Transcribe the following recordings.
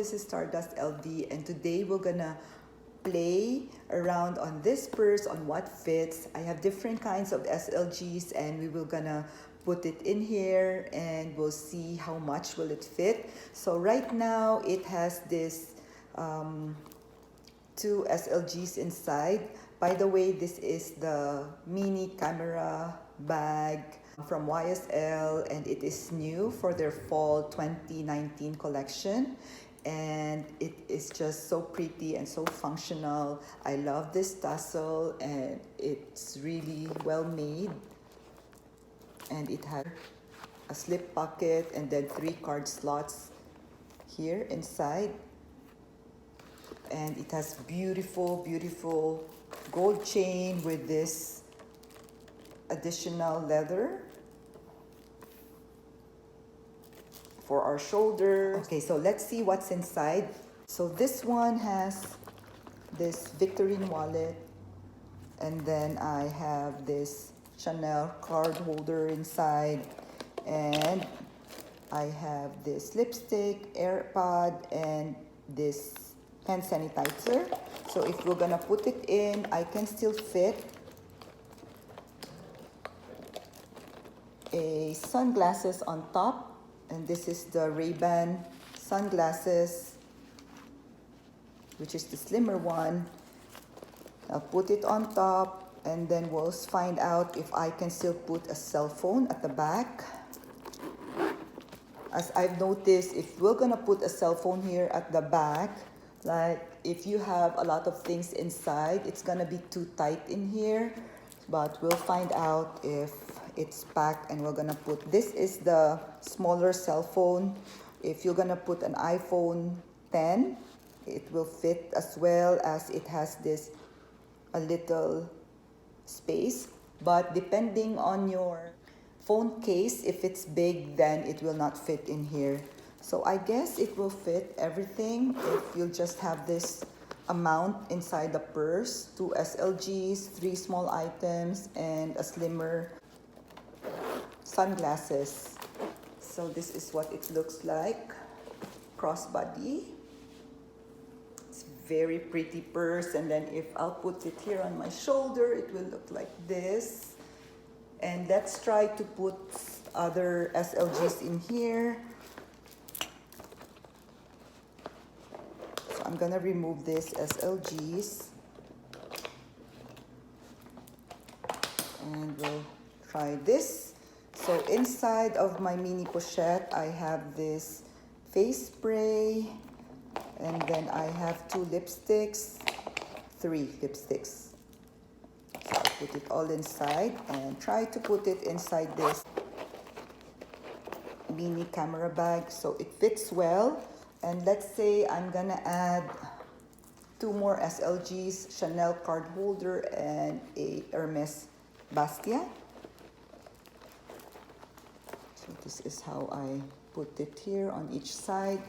this is Stardust LV, and today we're gonna play around on this purse on what fits. I have different kinds of SLGs and we will gonna put it in here and we'll see how much will it fit. So right now it has this two SLGs inside. By the way, this is the mini camera bag from YSL, and it is new for their fall 2019 collection, and it is just so pretty and so functional. I love this tassel and it's really well made, and it has a slip pocket and then 3 card slots here inside, and it has beautiful gold chain with this additional leather for our shoulder. Okay, so let's see what's inside. So this one has this Victorine wallet, and then I have this Chanel card holder inside, and I have this lipstick, AirPod, and this hand sanitizer. So if we're gonna put it in, I can still fit a sunglasses on top, and this is the Ray-Ban sunglasses, which is the slimmer one. I'll put it on top, and then we'll find out if I can still put a cell phone at the back. As I've noticed, if we're gonna put a cell phone here at the back, like if you have a lot of things inside, it's gonna be too tight in here, but we'll find out if it's packed. And we're gonna put, this is the smaller cell phone. If you're gonna put an iPhone 10, it will fit, as well as it has this a little space. But depending on your phone case, if it's big, then it will not fit in here. So I guess it will fit everything if you'll just have this amount inside the purse: 2 SLGs, 3 small items, and a slimmer sunglasses. So this is what it looks like, crossbody. It's very pretty purse, and then if I'll put it here on my shoulder, it will look like this. And let's try to put other SLGs in here. So I'm gonna remove this SLGs, and we'll try this. So inside of my mini pochette, I have this face spray, and then I have 2 lipsticks, 3 lipsticks. So I'll put it all inside and try to put it inside this mini camera bag so it fits well. And let's say I'm gonna add 2 more SLGs, Chanel card holder and a Hermes Bastia. So this is how I put it here on each side.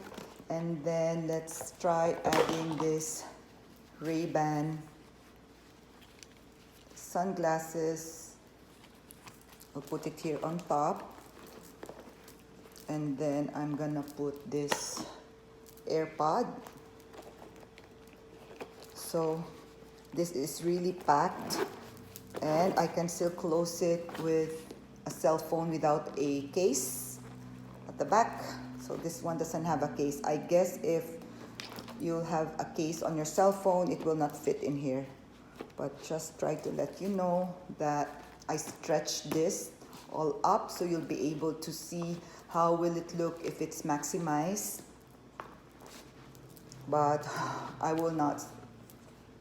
And then let's try adding this Ray-Ban sunglasses. I'll put it here on top. And then I'm gonna put this AirPod. So this is really packed, and I can still close it with a cell phone without a case at the back. So this one doesn't have a case. I guess if you have a case on your cell phone, it will not fit in here. But just try to let you know that I stretched this all up, so you'll be able to see how will it look if it's maximized. But I will not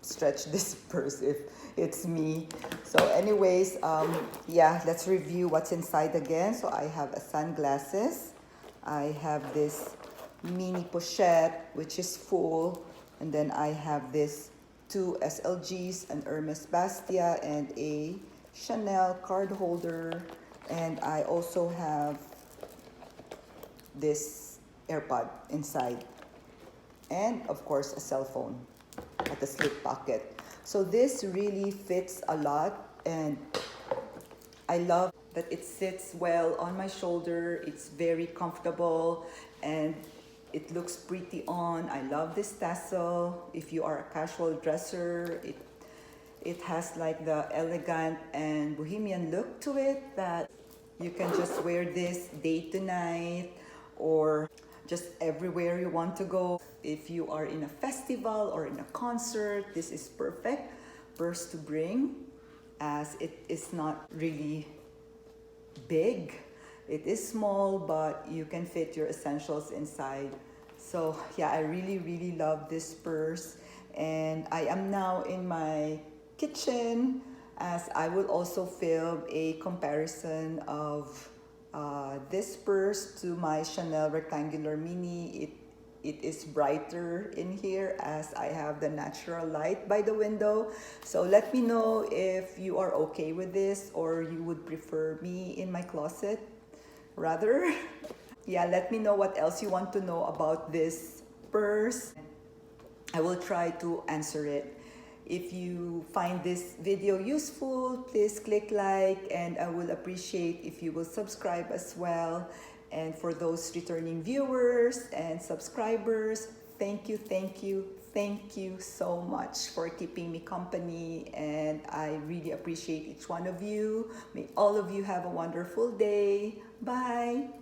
stretch this purse if it's me. So anyways, yeah, let's review what's inside again. So I have a sunglasses, I have this mini pochette which is full, and then I have this 2 SLGs, an Hermes Bastia, and a Chanel card holder, and I also have this AirPod inside, and of course a cell phone at the slip pocket. So this really fits a lot, and I love that it sits well on my shoulder. It's very comfortable, and it looks pretty on. I love this tassel. If you are a casual dresser, it has like the elegant and bohemian look to it that you can just wear this day to night or just everywhere you want to go. If you are in a festival or in a concert, this is perfect purse to bring, as it is not really big. It is small, but you can fit your essentials inside. So yeah, I really love this purse. And I am now in my kitchen, as I will also film a comparison of this purse to my Chanel rectangular mini. It is brighter in here as I have the natural light by the window. So let me know if you are okay with this or you would prefer me in my closet rather. Yeah, let me know what else you want to know about this purse. I will try to answer it. If you find this video useful, please click like, and I will appreciate if you will subscribe as well. And for those returning viewers and subscribers, thank you so much for keeping me company, and I really appreciate each one of you. May all of you have a wonderful day. Bye.